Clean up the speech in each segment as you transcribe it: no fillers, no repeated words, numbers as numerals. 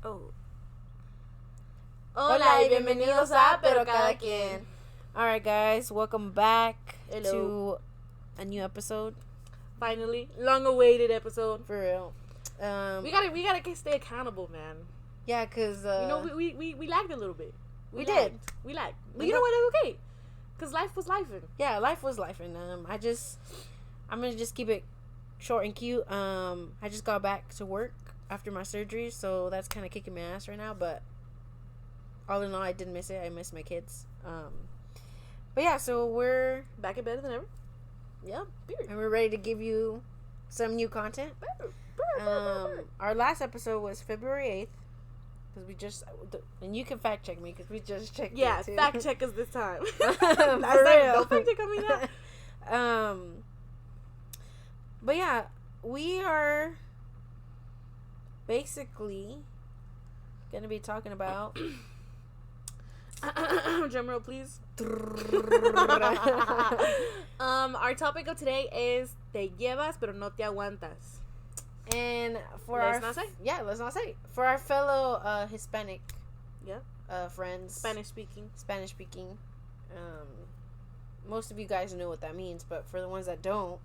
Oh. Hola y bienvenidos a Pero Cada Quien. Alright, guys, welcome back to a new episode. Finally, long-awaited episode. For real. We gotta stay accountable, man. Yeah, cause we lagged a little bit. We lagged. But you know what? It's okay, cause life was lifing. Yeah, life was lifing. I'm gonna just keep it short and cute. I just got back to work after my surgery, so that's kind of kicking my ass right now. But all in all, I didn't miss it. I missed my kids. But yeah, so we're back and better than ever. Yeah, and we're ready to give you some new content. Our last episode was February 8th. Because we just, and you can fact check me because we just checked it too. Yeah, fact check us this time. For real. Don't fact check on me now. But yeah, we are basically gonna be talking about drum roll, please. Our topic of today is te llevas pero no te aguantas. And for let's not say. For our fellow Hispanic friends, Spanish speaking. Most of you guys know what that means, but for the ones that don't,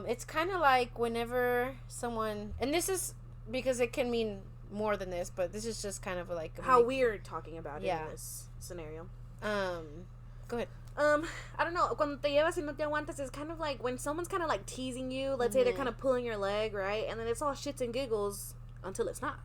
it's kind of like whenever someone, and this is because it can mean more than this, but this is just kind of like how we're talking about it in this scenario. Go ahead. I don't know. Cuando te llevas y no te aguantas is kind of like when someone's kind of like teasing you. Let's say they're kind of pulling your leg, right? And then it's all shits and giggles until it's not.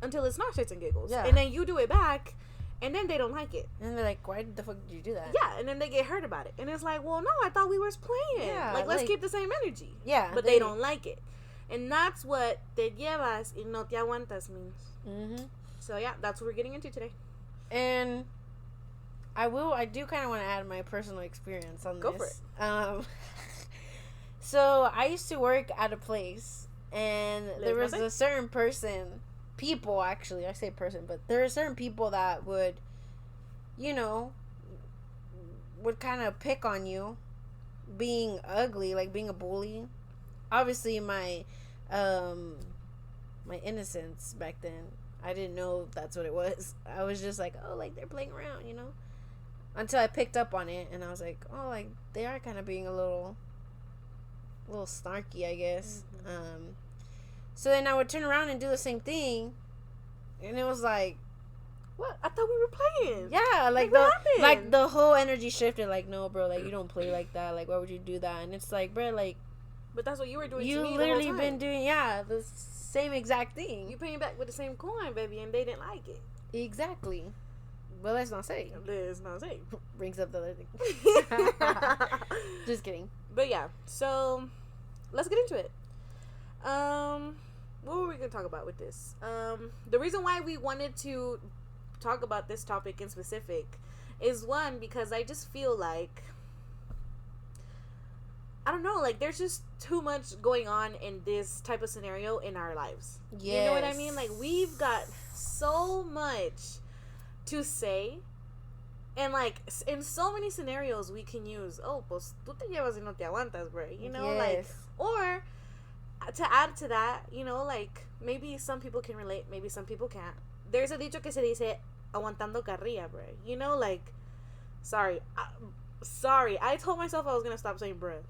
Until it's not shits and giggles. Yeah. And then you do it back, and then they don't like it. And they're like, why the fuck did you do that? Yeah, and then they get hurt about it. And it's like, well, no, I thought we were playing. Yeah, like, let's keep the same energy. Yeah. But they don't like it. And that's what te llevas y no te aguantas means. Mm-hmm. So, yeah, that's what we're getting into today. And I do kind of want to add my personal experience on this. Go for it. So I used to work at a place, and there was a certain people actually, I say person, but there are certain people that would, would kind of pick on you, being ugly, like being a bully. Obviously, my innocence back then, I didn't know that's what it was. I was just like, oh, like they're playing around, Until I picked up on it, and I was like, oh, like they are kind of being a little snarky, I guess. Mm-hmm. So then I would turn around and do the same thing, and it was like, what? I thought we were playing. Yeah, like the whole energy shifted. Like, no, bro, like you don't play like that. Like, why would you do that? And it's like, bro, like, but that's what you were doing. You to me literally the whole been time. doing the same exact thing. You paying back with the same coin, baby, and they didn't like it. Exactly. But let's not say. Brings up the other thing. Just kidding. But yeah, so let's get into it. What were we gonna talk about with this? The reason why we wanted to talk about this topic in specific is one, because I just feel like, I don't know, like there's just too much going on in this type of scenario in our lives. Yes. You know what I mean? Like we've got so much to say, and like in so many scenarios we can use, oh, pues tú te llevas y no te aguantas, bro. Like, or to add to that, like maybe some people can relate, maybe some people can't. There's a dicho que se dice aguantando carrilla, bro. Like, sorry, I told myself I was gonna stop saying bruh.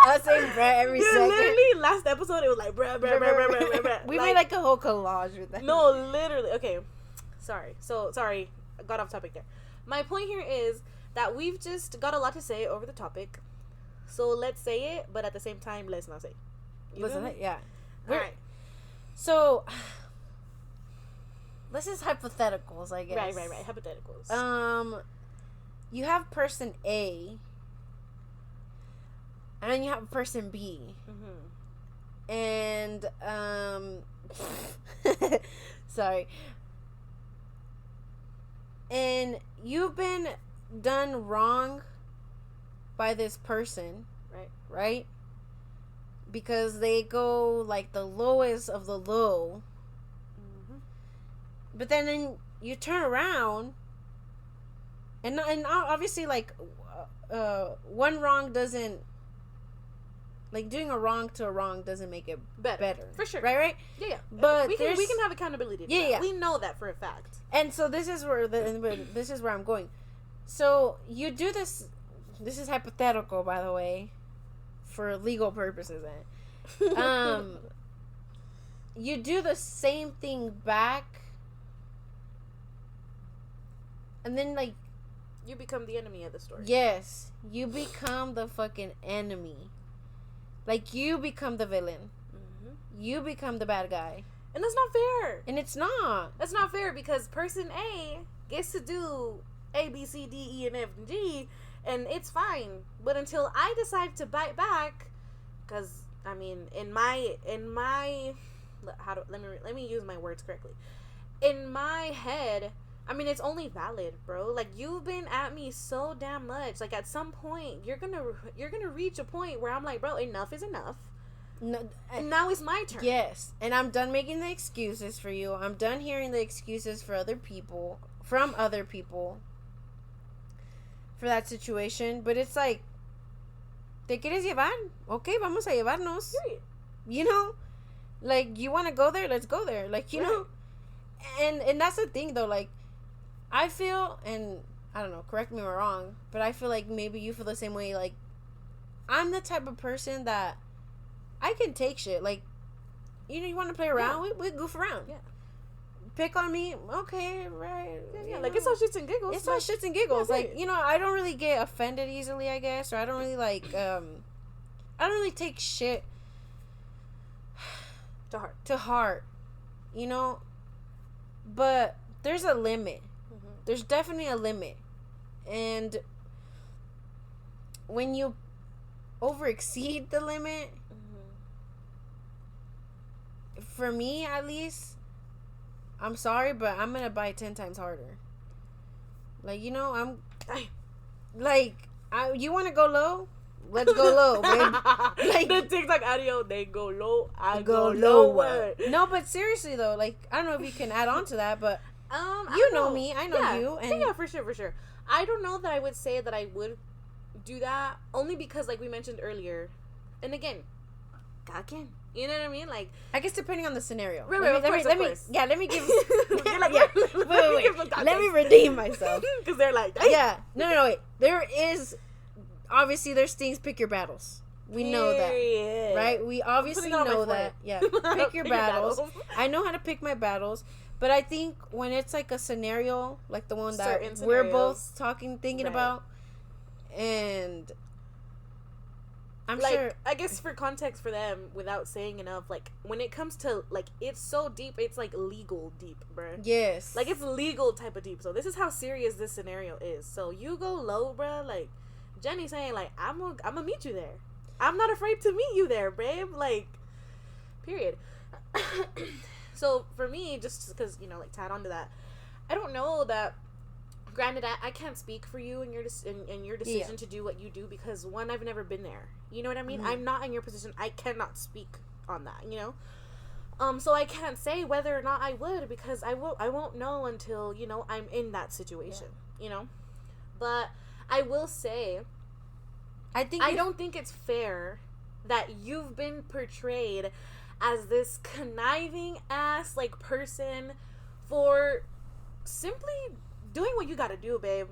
I was saying bruh every second. Literally, last episode it was like bruh. We made like a whole collage with that. No, literally. Okay, sorry. I got off topic there. My point here is that we've just got a lot to say over the topic, so let's say it, but at the same time, let's not say it. Yeah. All right. So, this is hypotheticals, I guess. Right. Hypotheticals. You have person A, and then you have person B. Mm-hmm. And, sorry. And you've been done wrong by this person. Right? Because they go, like, the lowest of the low. Mm-hmm. But then you turn around, and obviously, like, one wrong doesn't Like, doing a wrong to a wrong doesn't make it better. For sure. Right? Yeah. But we can have accountability. Yeah. We know that for a fact. And so this is where I'm going. So you do this. This is hypothetical, by the way, for legal purposes. You do the same thing back, and then, like, you become the enemy of the story. Yes, you become the fucking enemy. Like, you become the villain. Mm-hmm. You become the bad guy. And that's not fair. And it's not. That's not fair, because person A gets to do A, B, C, D, E, and F, and G, and it's fine. But until I decide to bite back, because, I mean, let me use my words correctly. In my head, I mean, it's only valid, bro. Like, you've been at me so damn much. Like, at some point, you're gonna reach a point where I'm like, bro, enough is enough. No, and now it's my turn. Yes, and I'm done making the excuses for you. I'm done hearing the excuses from other people for that situation. But it's like, ¿te quieres llevar? Okay, vamos a llevarnos. Right. You know, like, you want to go there? Let's go there. Like, you know, and that's the thing though. Like, I feel, and I don't know, correct me if I'm wrong, but I feel like maybe you feel the same way. Like, I'm the type of person that I can take shit. Like, you know, you want to play around? Yeah. We goof around. Yeah. Pick on me? Okay, right. Yeah. Like, it's all shits and giggles. It's all shits and giggles. Yeah, like, you know, I don't really get offended easily, I guess. Or I don't really, like, I don't really take shit to heart. You know? But there's a limit. There's definitely a limit. And when you overexceed the limit, for me at least, I'm sorry, but I'm gonna bite 10 times harder. Like, you know, you want to go low? Let's go low, babe. Like, the TikTok audio, they go low, I go lower. No, but seriously though, like, I don't know if you can add on to that, but you know me, I know you, and yeah, for sure. I don't know that I would say that I would do that, only because, like we mentioned earlier, and again, God can. You know what I mean? Like, I guess depending on the scenario. Right, let me give. Let me redeem myself. Because they're like, dang. Yeah, no, wait. There's things. Pick your battles. We know that, right? We obviously know that. Yeah, pick your battles. I know how to pick my battles. But I think when it's like a scenario, like the one that we're both thinking about, and I'm like, sure, I guess for context for them, without saying enough, like, when it comes to, like, it's so deep, it's like legal deep, bruh. Yes. Like, it's legal type of deep. So this is how serious this scenario is. So you go low, bruh. Like, Jenny saying, like, I'm gonna meet you there. I'm not afraid to meet you there, babe. Like, period. So for me, just because, you know, like, to add on to that, I don't know that, granted, I can't speak for you and your decision to do what you do, because, one, I've never been there. You know what I mean? Mm-hmm. I'm not in your position. I cannot speak on that, you know? So I can't say whether or not I would, because I won't know until, you know, I'm in that situation, you know? But I will say, I don't think it's fair that you've been portrayed as this conniving ass, like, person for simply doing what you gotta do, babe.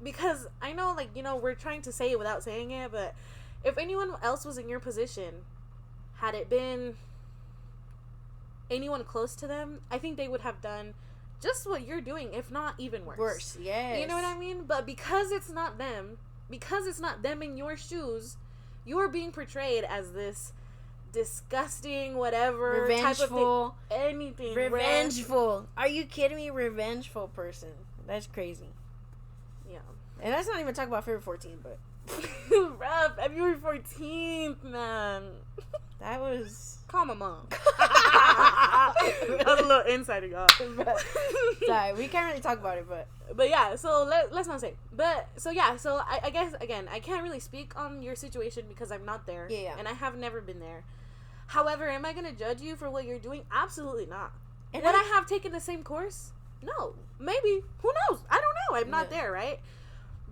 Because I know, like, you know, we're trying to say it without saying it, but if anyone else was in your position, had it been anyone close to them, I think they would have done just what you're doing, if not even worse. Yes. You know what I mean? But because it's not them in your shoes, you're being portrayed as this disgusting, whatever, revengeful, type of thing. Anything. Revengeful. Are you kidding me? Revengeful person. That's crazy. Yeah. And let's not even talk about February 14th, but bruh, February 14th, man. That was... Call my mom. That was a little insider, y'all. Sorry, we can't really talk about it, but yeah, so let's not say. But, so yeah, so I guess, again, I can't really speak on your situation because I'm not there. Yeah. And I have never been there. However, am I going to judge you for what you're doing? Absolutely not. And would I have taken the same course? No. Maybe. Who knows? I don't know. I'm not there, right?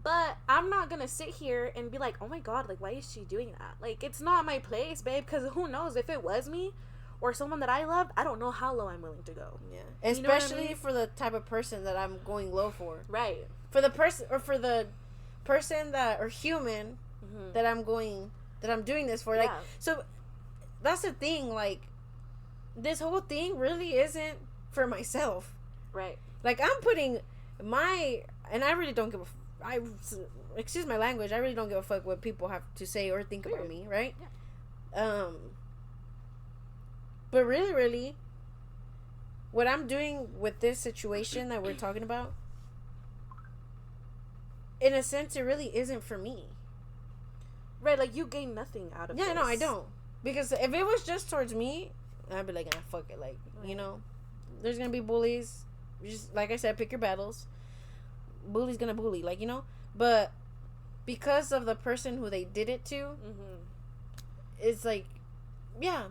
But I'm not gonna sit here and be like, oh my god, like, why is she doing that? Like, it's not my place, babe, because who knows, if it was me or someone that I loved, I don't know how low I'm willing to go. Yeah. Especially I mean? For the type of person that I'm going low for. Right. For the person, or for the person that, or human, that I'm doing this for. Like, so, that's the thing, like, this whole thing really isn't for myself. Right. Like, I'm putting and I really don't give excuse my language, I really don't give a fuck what people have to say or think about me, right? Yeah. But really, really, what I'm doing with this situation that we're talking about, in a sense, it really isn't for me. Right, like, you gain nothing out of it. Yeah, no, I don't. Because if it was just towards me, I'd be like, fuck it. Like, you know, there's going to be bullies. Just, like I said, pick your battles. Bully's going to bully, like, you know. But because of the person who they did it to, it's like, yeah,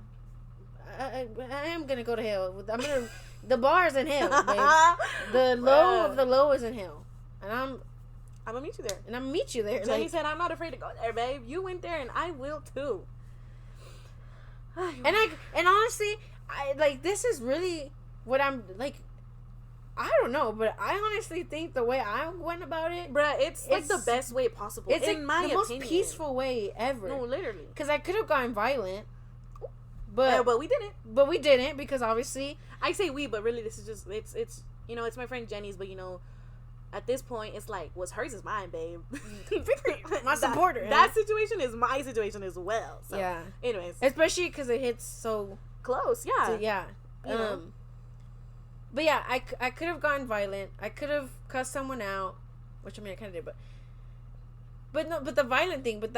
I am going to go to hell. The bar is in hell, babe. The low of the low is in hell. And I'm going to meet you there. And I'm going to meet you there. Jenny said, I'm not afraid to go there, babe. You went there and I will too. And honestly, this is really what I'm, like, I don't know, but I honestly think the way I went about it, bruh, it's like the best way possible. It's in my opinion, the most peaceful way ever. No, literally. Because I could have gotten violent, but we didn't. But we didn't, because obviously, I say we, but really, this is just it's you know, it's my friend Jenny's, but you know, at this point, it's like, what's hers is mine, babe. My supporter. That situation is my situation as well. So, yeah. Anyways, especially because it hits so close. Yeah. So, yeah. But yeah, I could have gone violent. I could have cussed someone out, which I mean I kind of did, but the violent thing. But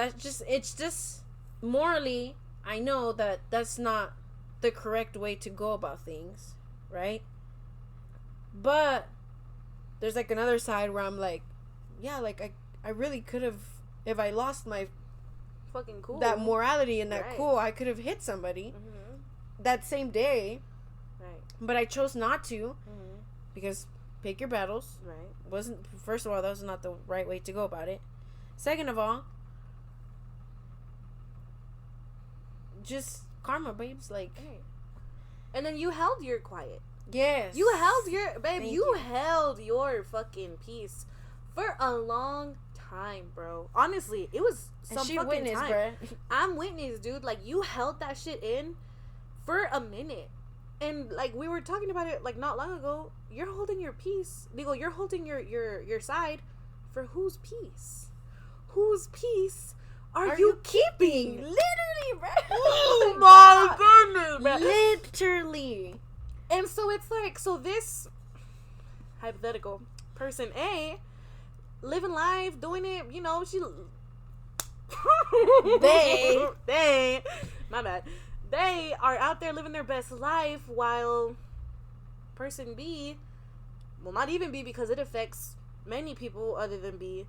it's just morally, I know that that's not the correct way to go about things, right? But there's like another side where I'm like, yeah, like I really could have, if I lost my fucking cool, that morality and that cool, I could have hit somebody that same day. But I chose not to, because pick your battles. Right. First of all, that was not the right way to go about it. Second of all, just karma, babes. Like, and then you held your quiet. Yes. You held your you held your fucking peace for a long time, bro. Honestly, it was some fucking witness, time. Bruh. I'm witness, dude. Like, you held that shit in for a minute. And, like, we were talking about it, like, not long ago. You're holding your peace. Digo, you're holding your side for whose peace? Whose peace are you keeping? Literally, bro. Oh, my goodness, bro. Literally. And so it's like, so this hypothetical person A, living life, doing it, you know, they, my bad. They are out there living their best life, while person B, well, not even B, because it affects many people other than B,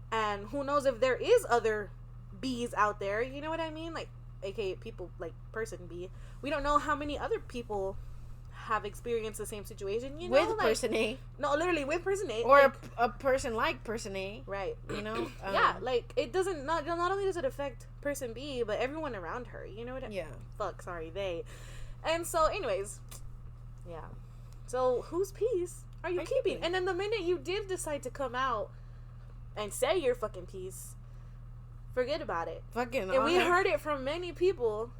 and who knows if there is other B's out there, you know what I mean? Like, aka people like person B. We don't know how many other people have experienced the same situation, you know, with person A. No, literally with person A, or like, a person like person A, right? You know, yeah, like, it doesn't not only does it affect person B, but everyone around her. You know what? They. And so, anyways, yeah. So whose peace are you keeping? And then the minute you did decide to come out and say your fucking piece, forget about it. Fucking. And we heard it from many people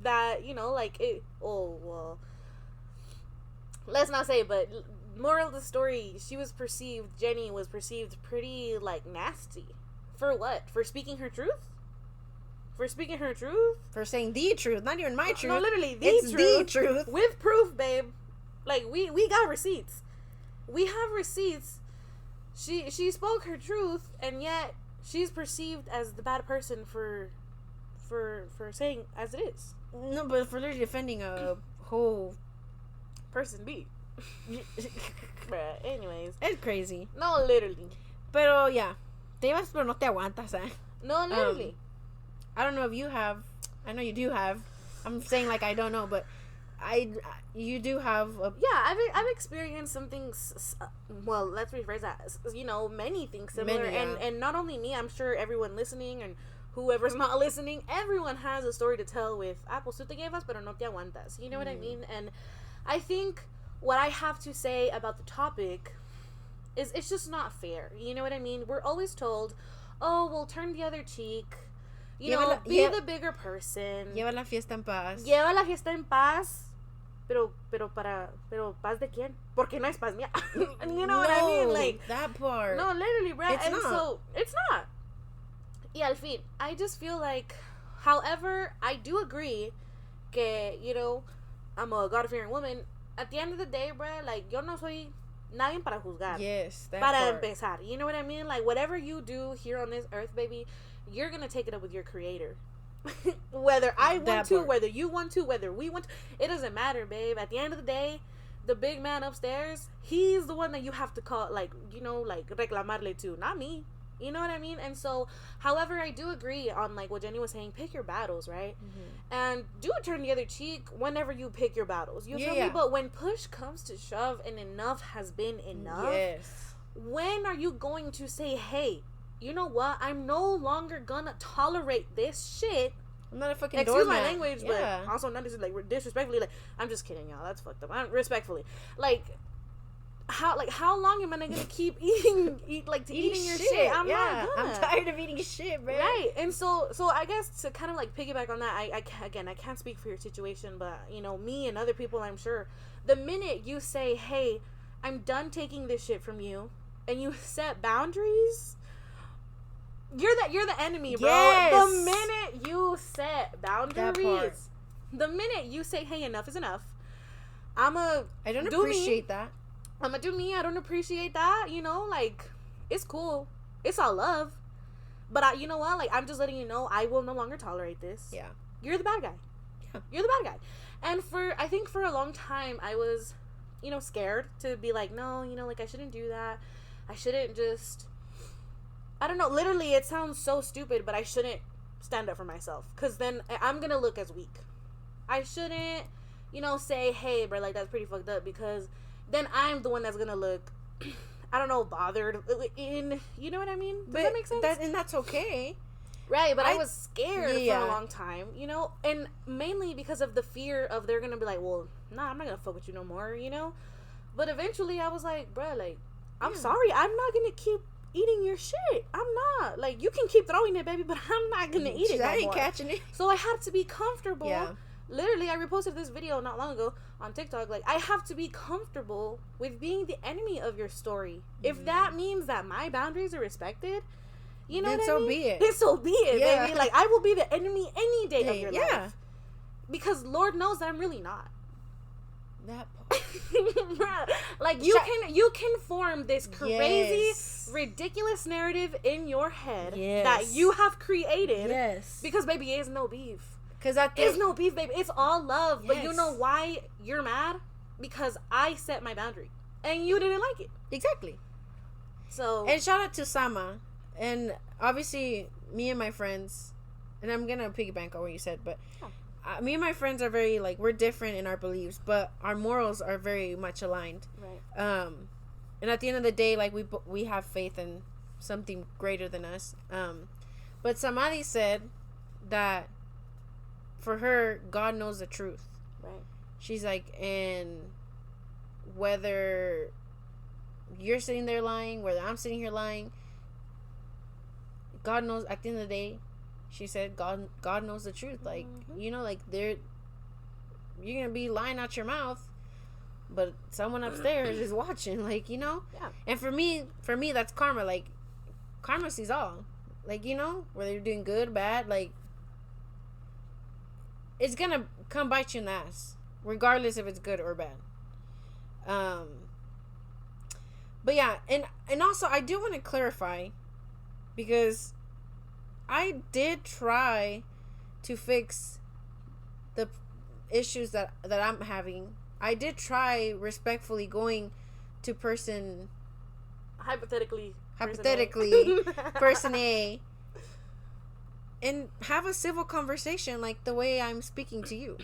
that, you know, like, it. Oh well. Let's not say, but moral of the story, Jenny was perceived pretty, like, nasty. For what? For speaking her truth? For speaking her truth? For saying the truth. Not even my truth. No, literally, the truth. With proof, babe. Like, we got receipts. We have receipts. She spoke her truth, and yet she's perceived as the bad person for saying as it is. No, but for literally defending a whole person B. Bruh, anyways. It's crazy. No, literally. Pero, yeah. Te vas, pero no te aguantas, eh? No, literally. I don't know if you have. I know you do have. I'm saying like I don't know, but you do have a... Yeah, I've experienced some things. Well, let's rephrase that. You know, many things similar, and not only me. I'm sure everyone listening and whoever's not listening, everyone has a story to tell with pues tú te llevas, pero no te aguantas. You know what I mean? And I think what I have to say about the topic is it's just not fair. You know what I mean? We're always told, oh, well, turn the other cheek. You know, be the bigger person. Lleva la fiesta en paz. Lleva la fiesta en paz. Pero paz de quién? Porque no es paz mía. You know what I mean? Like that part. No, literally, bro. It's not. So it's not. Yeah, al fin. I just feel like, however, I do agree que, you know, I'm a God-fearing woman. At the end of the day, bro, like, yo no soy nadie para juzgar. Yes, that para part. empezar. You know what I mean? Like, whatever you do here on this earth, baby, you're gonna take it up with your creator. Whether I want to, whether you want to, whether we want to, it doesn't matter, babe. At the end of the day, the big man upstairs, he's the one that you have to call, like, you know, like, reclamarle to, not me. You know what I mean? And so, however, I do agree on, like, what Jenny was saying, pick your battles, right? And do turn the other cheek whenever you pick your battles. You feel me? But when push comes to shove and enough has been enough, when are you going to say, hey, you know what? I'm no longer gonna tolerate this shit. I'm not a fucking Excuse doormat. my language, but also not just, like, disrespectfully. Like, I'm just kidding, y'all. That's fucked up. Respectfully. Like, how long am I gonna keep eating your shit? I'm not gonna. I'm tired of eating shit, bro. Right. And so I guess to kind of like piggyback on that, I can't speak for your situation, but you know, me and other people, I'm sure, the minute you say, hey, I'm done taking this shit from you, and you set boundaries, you're the enemy, bro. Yes. The minute you set boundaries, the minute you say, hey, enough is enough, I don't appreciate that. I'm gonna do me. I don't appreciate that. You know, like, it's cool. It's all love. But you know what? Like, I'm just letting you know, I will no longer tolerate this. Yeah. You're the bad guy. Yeah. You're the bad guy. And I think for a long time, I was, you know, scared to be like, no, you know, like, I shouldn't do that. I shouldn't just, I don't know. Literally, it sounds so stupid, but I shouldn't stand up for myself. Because then I'm going to look as weak. I shouldn't, you know, say, hey, bro, like, that's pretty fucked up, because then I'm the one that's gonna look, I don't know, bothered in, you know what I mean? Does that make sense? And that's okay. Right, but I was scared for a long time, you know? And mainly because of the fear of they're gonna be like, well, nah, I'm not gonna fuck with you no more, you know? But eventually I was like, bruh, like, I'm sorry, I'm not gonna keep eating your shit. I'm not. Like, you can keep throwing it, baby, but I'm not gonna eat it no more. I ain't catching it. So I had to be comfortable. Yeah. Literally, I reposted this video not long ago on TikTok. Like, I have to be comfortable with being the enemy of your story. If that means that my boundaries are respected, you know what I mean? So be it. Then so be it, baby. Like, I will be the enemy any day of your life. Because Lord knows that I'm really not. That part. Like, you can form this crazy, ridiculous narrative in your head that you have created. Yes. Because, baby, it's no beef. It's no beef, baby. It's all love. Yes. But you know why you're mad? Because I set my boundary. And you didn't like it. Exactly. So. And shout out to Sama. And obviously, me and my friends, and I'm going to piggyback on what you said, but me and my friends are very, like, we're different in our beliefs, but our morals are very much aligned. Right. And at the end of the day, like, we have faith in something greater than us. But Samadhi said that for her, God knows the truth. Right. She's like, and whether you're sitting there lying, whether I'm sitting here lying, God knows. At the end of the day, she said, God knows the truth. Like, you know, like, you're gonna be lying out your mouth, but someone upstairs is watching. Like, you know. Yeah. And for me, that's karma. Like, karma sees all. Like, you know, whether you're doing good, bad, like, it's gonna come bite you in the ass, regardless if it's good or bad. But yeah, and also I do want to clarify, because I did try to fix the issues that I'm having. I did try respectfully going to person hypothetically person A and have a civil conversation like the way I'm speaking to you.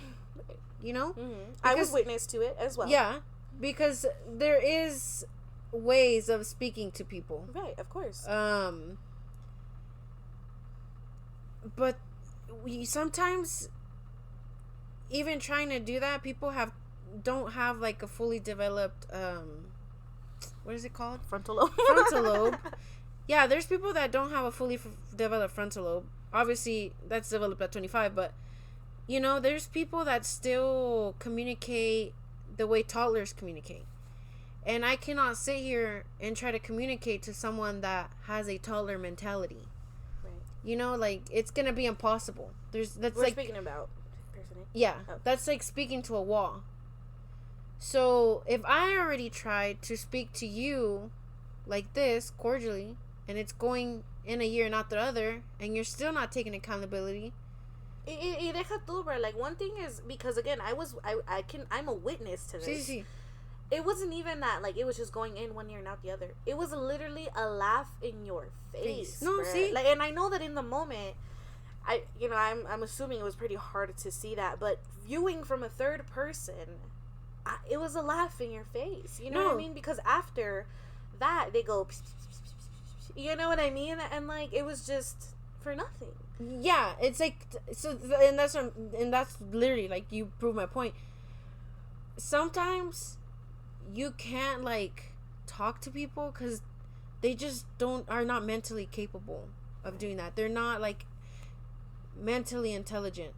you know? I was witness to it as well. Yeah, because there is ways of speaking to people. Right, of course. But we sometimes, even trying to do that, people don't have like a fully developed what is it called? Frontal lobe. Frontal lobe. Yeah, there's people that don't have a fully developed frontal lobe. Obviously, that's developed at 25, but you know, there's people that still communicate the way toddlers communicate. And I cannot sit here and try to communicate to someone that has a toddler mentality. Right. You know, like, it's going to be impossible. We're speaking about person. Yeah, that's like speaking to a wall. So, if I already tried to speak to you like this, cordially, and it's going in a year and not the other, and you're still not taking accountability. Y deja tú, bro. Like, one thing is, because again, I'm a witness to this. Sí. It wasn't even that, like, it was just going in one ear and out the other. It was literally a laugh in your face. No, bruh. see? Like, and I know that in the moment, I'm assuming it was pretty hard to see that, but viewing from a third person, it was a laugh in your face. You know what I mean? Because after that, they go, you know what I mean? And, like, it was just for nothing. Yeah, it's like, so, and that's literally, like, you prove my point. Sometimes you can't, like, talk to people because they just are not mentally capable of doing that. They're not, like, mentally intelligent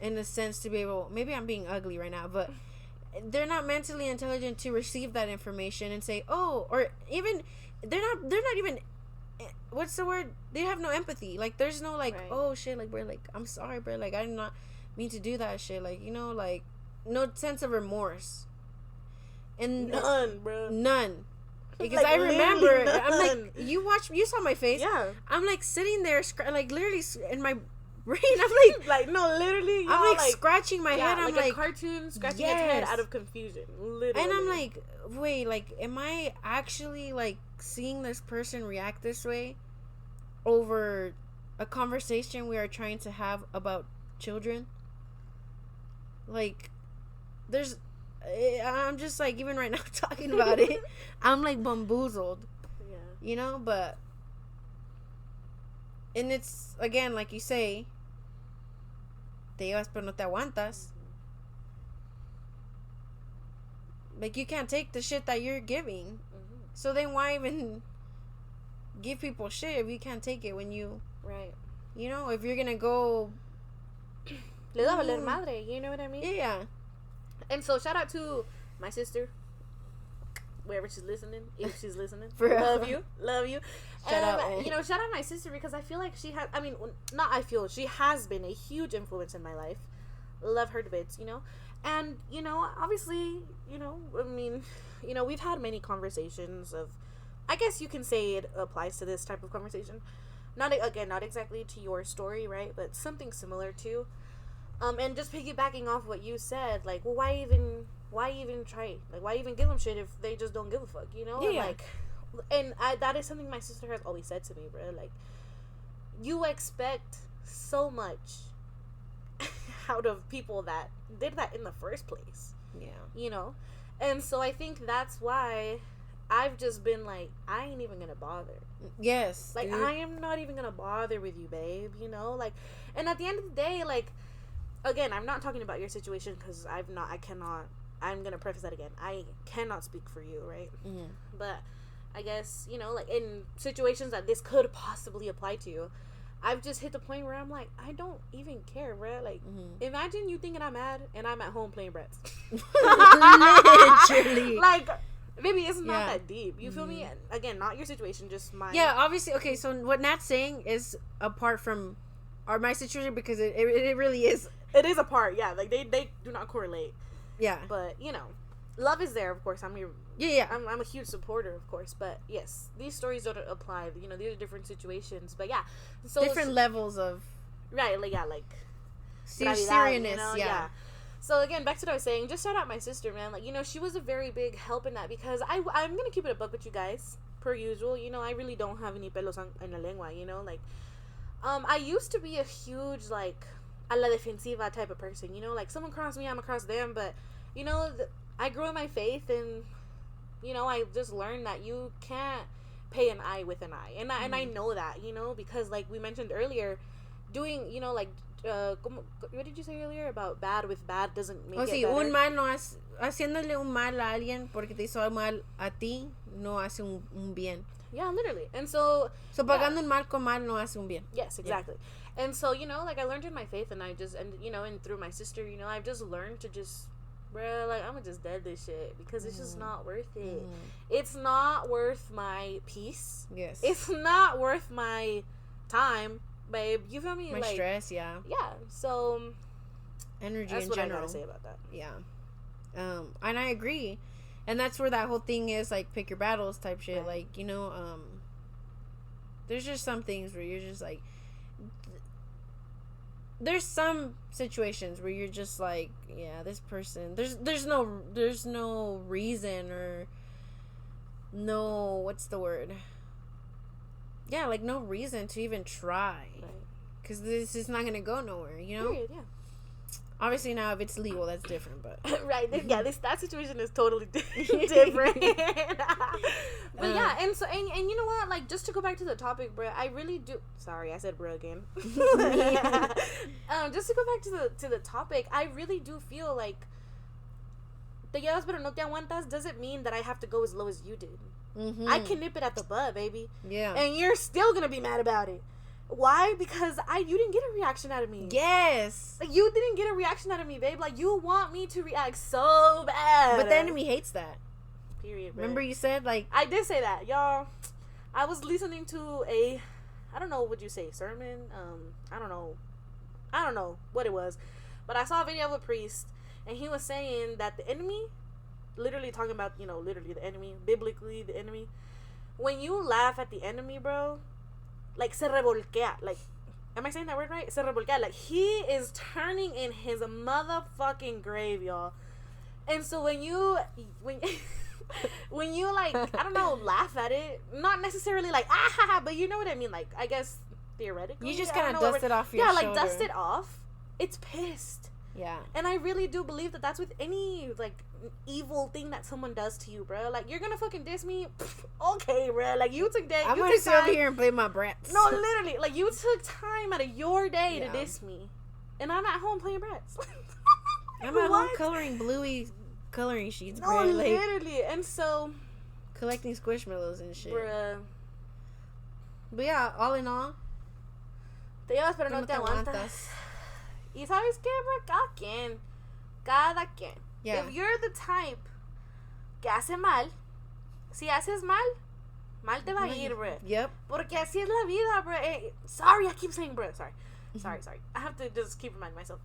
in the sense to be able, maybe I'm being ugly right now, but they're not mentally intelligent to receive that information and say, oh, or even, they're not even, what's the word? They have no empathy. Like, there's no, like, right. Oh, shit, like, bro, like, I'm sorry, bro, like, I did not mean to do that shit. Like, you know, like, no sense of remorse. And none, bro. None. Because like, I remember, none. I'm like, you saw my face. Yeah. I'm, like, sitting there, like, literally in my brain, I'm like, like, no, literally, I'm, like, scratching my head. I'm like a cartoon scratching its head out of confusion. Literally. And I'm like, wait, like, am I actually, like, seeing this person react this way over a conversation we are trying to have about children? Like, I'm just, like, even right now talking about it, I'm, like, bamboozled. Yeah. You know, but, and it's, again, like you say, te llevas pero no te aguantas. Like, you can't take the shit that you're giving. Mm-hmm. So then why even give people shit if you can't take it when you... Right. You know, if you're gonna go... Le da valer madre, you know what I mean? Yeah. And so, shout out to my sister, wherever she's listening, if she's listening. Love you. Shout out. You know, shout out my sister because I feel like she has been a huge influence in my life. Love her to bits, you know? And, you know, obviously, you know, I mean, you know, we've had many conversations of, I guess you can say it applies to this type of conversation. Not exactly to your story, right? But something similar to. And just piggybacking off what you said, like, well, why even try? Like, why even give them shit if they just don't give a fuck, you know? Yeah. Like, and that is something my sister has always said to me, bro. Like, you expect so much out of people that did that in the first place. Yeah. You know? And so I think that's why I've just been like, I ain't even gonna bother. Yes. Like, I am not even gonna bother with you, babe, you know? Like, and at the end of the day, like, again, I'm not talking about your situation because I'm gonna preface that again. I cannot speak for you, right? Mm-hmm. But I guess, you know, like, in situations that this could possibly apply to you, I've just hit the point where I'm like, I don't even care, bro. Like, imagine you thinking I'm mad and I'm at home playing Bratz. Literally. Like, maybe it's not that deep. You feel me? Again, not your situation, just mine. Yeah, obviously. Okay, so what Nat's saying is apart from my situation because it really is. It is a part, yeah. Like, they do not correlate. Yeah. But, you know, love is there, of course. I'm a huge supporter, of course. But, yes, these stories don't apply. You know, these are different situations. But, yeah. So different levels of... Right, like, yeah, like... seriousness, you know? yeah. So, again, back to what I was saying. Just shout out my sister, man. Like, you know, she was a very big help in that. Because I'm going to keep it a buck with you guys, per usual. You know, I really don't have any pelos en la lengua, you know? Like, I used to be a huge, like... a la defensiva type of person. You know, like someone crossed me, I'm across them. But, you know, I grew in my faith, and, you know, I just learned that you can't pay an eye with an eye. And I know that, you know, because like we mentioned earlier, doing, you know, like, what did you say earlier about bad with bad doesn't make it better? Un mal no hace, haciéndole un mal a alguien porque te hizo mal a ti no hace un bien. Yeah, literally. And so pagando un mal con mal no hace un bien. Yes, exactly. Yeah. And so, you know, like I learned in my faith, and I just, and you know, and through my sister, you know, I've just learned to just, bruh, like, I'm gonna just dead this shit because it's just not worth it. It's not worth my peace. Yes. It's not worth my time, babe. You feel me? My like, stress, yeah. Yeah. So energy that's in what general. I gotta say about that. Yeah. And I agree. And that's where that whole thing is, like, pick your battles type shit. Right. Like, you know, there's just some things where you're just like, there's some situations where you're just like, yeah, this person, there's no reason or no, what's the word? Yeah, like no reason to even try. Right. Because this is not going to go nowhere, you know? Period, yeah. Obviously, now if it's legal, that's different, but right, yeah, that situation is totally different. But yeah, and so and you know what? Like, just to go back to the topic, bro, I really do. Sorry, I said bro again. Just to go back to the topic, I really do feel like te llevas pero no te aguantas doesn't mean that I have to go as low as you did. Mm-hmm. I can nip it at the bud, baby. Yeah, and you're still gonna be mad about it. Why? Because you didn't get a reaction out of me. Yes. Like, you didn't get a reaction out of me, babe. Like, you want me to react so bad. But the enemy hates that. Period, bro. Remember you said, like... I did say that, y'all. I was listening to I don't know what you say, sermon? I don't know what it was. But I saw a video of a priest, and he was saying that the enemy, literally talking about, you know, literally the enemy, biblically the enemy. When you laugh at the enemy, bro... Like, se revolquea. Like, am I saying that word right? Se revolquea. Like, he is turning in his motherfucking grave, y'all. And so when you like, I don't know, laugh at it, not necessarily like, but you know what I mean? Like, I guess, theoretically. You just kind of dust it off your shoulder. Yeah, like, dust it off. It's pissed. Yeah. And I really do believe that that's with any, like, evil thing that someone does to you, bro. Like, you're gonna fucking diss me? Pff, okay, bro. Like, you took day. I'm gonna sit over here and play my brats. No, literally. Like, you took time out of your day to diss me. And I'm at home playing brats. I'm at home coloring bluey coloring sheets, no, bro. Like, literally. And so... collecting squishmallows and shit. Bruh. But yeah, all in all... Te llevas pero no te aguantas. Y sabes qué, bro? Cada quien. Yeah. If you're the type que hace mal, si haces mal te va a ir, bro. Yep. Porque así es la vida, bro. Sorry, I keep saying bro. Sorry. I have to just keep reminding myself.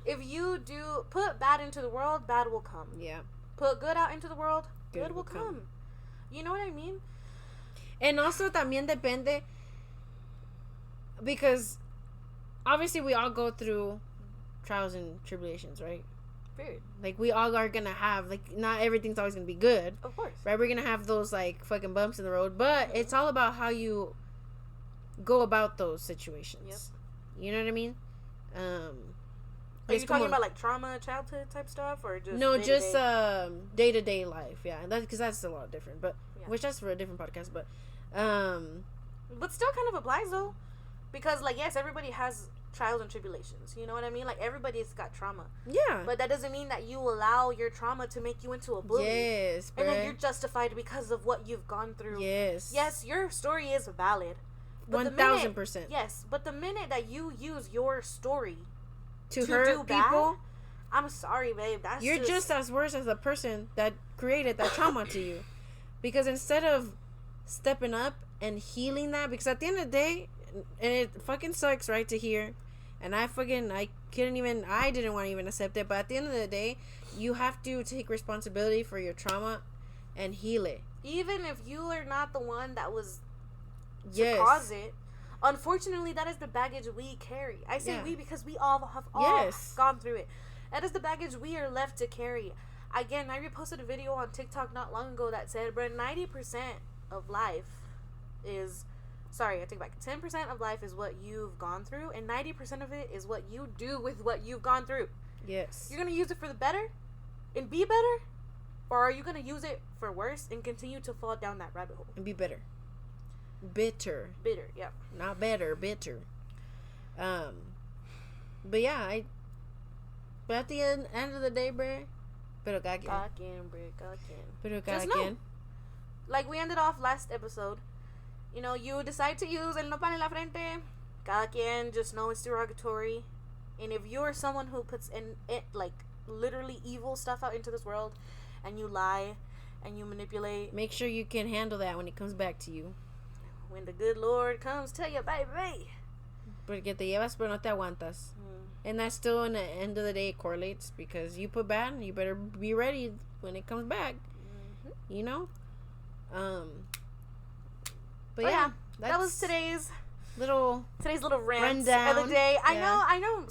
If you do put bad into the world, bad will come. Yeah. Put good out into the world, good will come. You know what I mean? And also también depende, because obviously we all go through trials and tribulations, right? Period. Like, we all are gonna have, like, not everything's always gonna be good. Of course. Right? We're gonna have those, like, fucking bumps in the road. But it's all about how you go about those situations. Yep. You know what I mean? Are you talking about, like, trauma, childhood type stuff? Or just no, day-to-day? just day-to-day life. Yeah. Because that's a lot different. But which that's for a different podcast. But still kind of applies, though. Because, like, yes, everybody has trials and tribulations. You know what I mean? Like, everybody's got trauma. Yeah. But that doesn't mean that you allow your trauma to make you into a bully. Yes, and then you're justified because of what you've gone through. Yes. Yes, your story is valid. 1,000%. Yes, but the minute that you use your story to hurt people, bad, I'm sorry, babe. You're just as worse as the person that created that trauma to you. Because instead of stepping up and healing that, because at the end of the day, and it fucking sucks, right, to hear, and I didn't want to even accept it, but at the end of the day, you have to take responsibility for your trauma and heal it. Even if you are not the one that was to cause it, unfortunately, that is the baggage we carry. I say we because we all have gone through it. That is the baggage we are left to carry. Again, I reposted a video on TikTok not long ago that said, bro, 90% of life is Sorry, I take it back. 10% of life is what you've gone through, and 90% of it is what you do with what you've gone through. Yes. You're going to use it for the better and be better, or are you going to use it for worse and continue to fall down that rabbit hole? And be bitter. Bitter. Bitter, yeah. Not better, bitter. But yeah, but at the end of the day, bruh, pero cada quien. Pero cada quien. Like we ended off last episode, you know, you decide to use el nopal en la frente, cada quien, just know it's derogatory. And if you're someone who puts in it, like, literally evil stuff out into this world, and you lie, and you manipulate, make sure you can handle that when it comes back to you. When the good Lord comes to you, baby. Porque te llevas, pero no te aguantas. And that still, in the end of the day, it correlates, because you put bad, you better be ready when it comes back. Mm-hmm. You know? But yeah, that was today's little rant of the day. I know.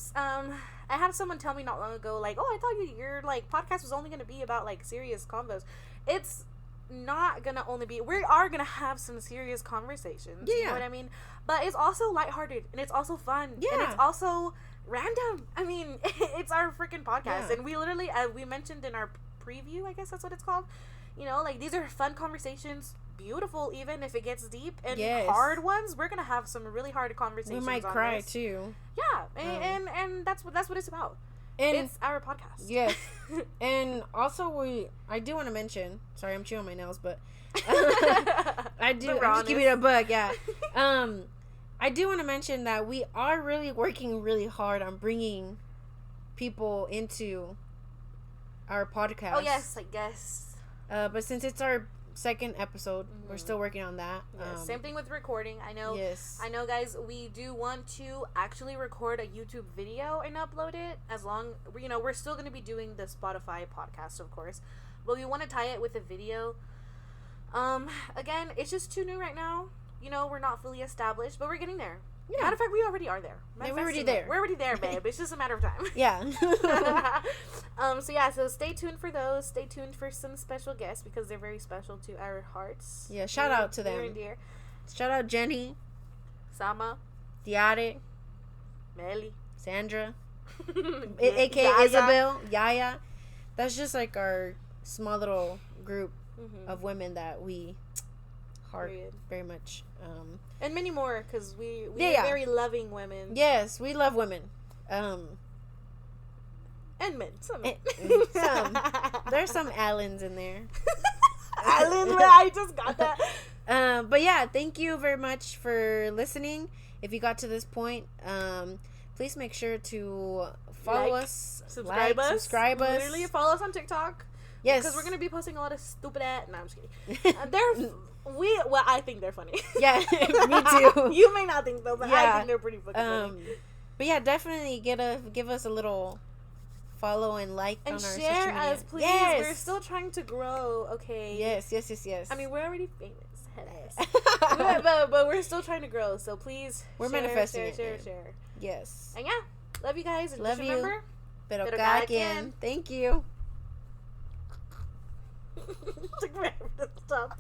I had someone tell me not long ago, like, oh, I thought your like podcast was only gonna be about like serious convos. It's not gonna only be. We are gonna have some serious conversations. Yeah. You know what I mean? But it's also lighthearted, and it's also fun. Yeah. And it's also random. I mean, it's our freaking podcast, and we literally, as we mentioned in our preview, I guess that's what it's called. You know, like, these are fun conversations, beautiful, even if it gets deep, and hard ones. We're gonna have some really hard conversations. We might cry too. Yeah, and that's what it's about. And it's our podcast. Yes. And also, I do want to mention. Sorry, I'm chewing my nails, but I'm just keeping it a bug. Yeah. I do want to mention that we are really working really hard on bringing people into our podcast. Oh yes, I guess. But since it's our second episode, we're still working on that. Same thing with recording. I know. Yes. I know, guys. We do want to actually record a YouTube video and upload it. As long, we're still going to be doing the Spotify podcast, of course, but we want to tie it with a video. Again, it's just too new right now. We're not fully established, but we're getting there. Yeah. Matter of fact, we already are there. Yeah, we're already there. We're already there, babe. It's just a matter of time. Yeah. So stay tuned for those. Stay tuned for some special guests, because they're very special to our hearts. Yeah, shout out to them. Near and dear. Shout out Jenny, Sama, Diare, Melly, Sandra, aka Yaya. Isabel, Yaya. That's just like our small little group of women that we heart very much. And many more, because we are very loving women. Yes, we love women. And men. Some. Some. There's some Allens in there. Allen, I just got that. But yeah, thank you very much for listening. If you got to this point, please make sure to follow us, subscribe us. Literally follow us on TikTok. Yes, because we're gonna be posting a lot of stupid No, I'm just kidding. I think they're funny. Yeah, me too. You may not think so, but I think they're pretty fucking funny. But yeah, definitely give us a little follow and like and on our social share media. us, please. Yes. We're still trying to grow. Okay. Yes. I mean, we're already famous. but we're still trying to grow. So please, manifesting share. Yes. And love you guys. And love just you. Remember, pero cada quien. Thank you. Stop.